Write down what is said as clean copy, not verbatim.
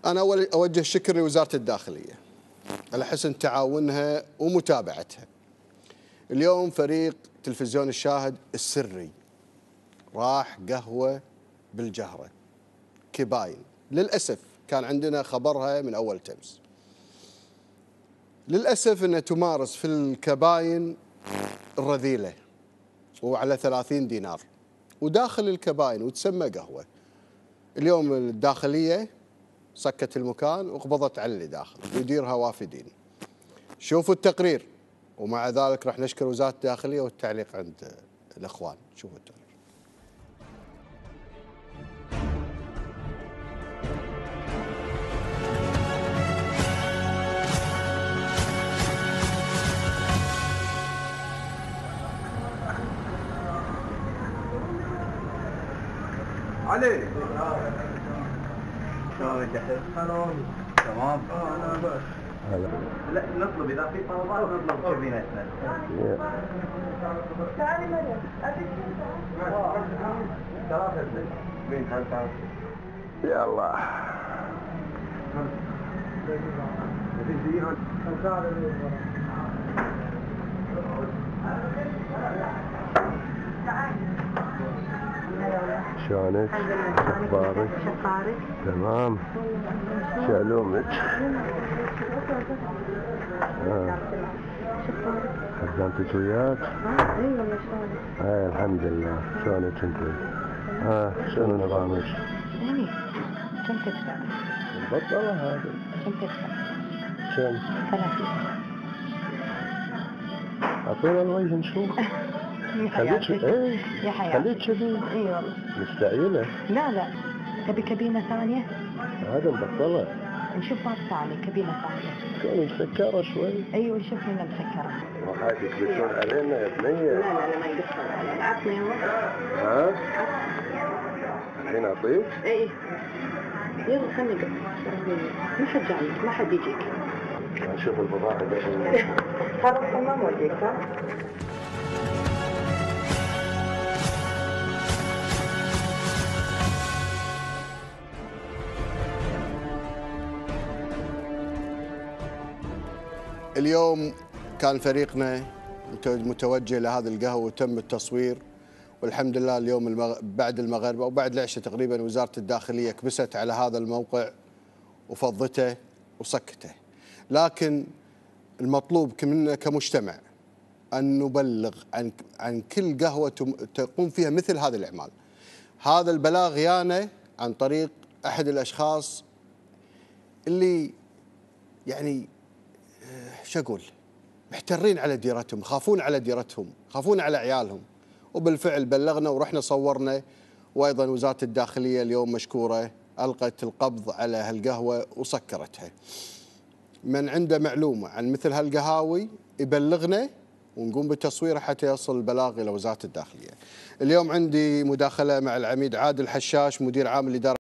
أنا أول أوجه الشكر لوزارة الداخلية على حسن تعاونها ومتابعتها. اليوم فريق تلفزيون الشاهد السري راح قهوة بالجهرة كباين، للأسف كان عندنا خبرها من أول تمس. للأسف أنها تمارس في الكباين الرذيلة وعلى 30 دينار وداخل الكباين وتسمى قهوة. اليوم الداخلية سكت المكان وقبضت على اللي داخل ويديرها وافدين. شوفوا التقرير ومع ذلك راح نشكر وزارة الداخلية والتعليق عند الأخوان. شوفوا التقرير. علي شلون جهز؟ تمام. هلا. لا نطلب اذا في طلبات نطلب كابينتنا. تعالي مريم ابيك ثلاثة مين تعال يا الله. شلونك؟ اخبارك؟ شخبارك؟ تمام. شعلومك؟ خدمتك وياك؟ اي والله شلونك؟ الحمد لله. شلونك انت؟ شنو نظامك؟ يعني كم تدفع؟ البطلة هذه كم تدفع؟ كم؟ 30. اعطينا الوجه نشوف. خليك يا حياتي خليك كذي. اي والله. مستعجلة؟ لا تبي كابينة ثانية؟ هذا مبطلة. نشوف باب ثاني كابينة ثانية. كوني مسكرة شوي. ايوه شوف لنا مسكرة. وهاي يكبسون علينا يا بنية. لا ما يقصر علينا. عطني يلا. ها؟ الحين اعطيك؟ اي يلا خلني قص. ما حد جايك ما حد يجيك. نشوف البضاعة قبل. خلاص تمام وديك ها؟ اليوم كان فريقنا متوجه لهذه القهوة وتم التصوير، والحمد لله اليوم بعد المغرب أو بعد العشاء تقريبا وزارة الداخلية كبست على هذا الموقع وفضته وسكته. لكن المطلوب منا كمجتمع أن نبلغ عن كل قهوة تقوم فيها مثل هذه الأعمال. هذا البلاغ يانا عن طريق أحد الأشخاص اللي يعني شو أقول محترين على ديرتهم، يخافون على ديرتهم، يخافون على عيالهم، وبالفعل بلغنا ورحنا صورنا. وأيضا وزارة الداخلية اليوم مشكورة ألقت القبض على هالقهوة وسكرتها. من عنده معلومة عن مثل هالقهاوي يبلغنا ونقوم بتصويرها حتى يصل البلاغ إلى وزارة الداخلية. اليوم عندي مداخلة مع العميد عادل حشاش مدير عام الإدارة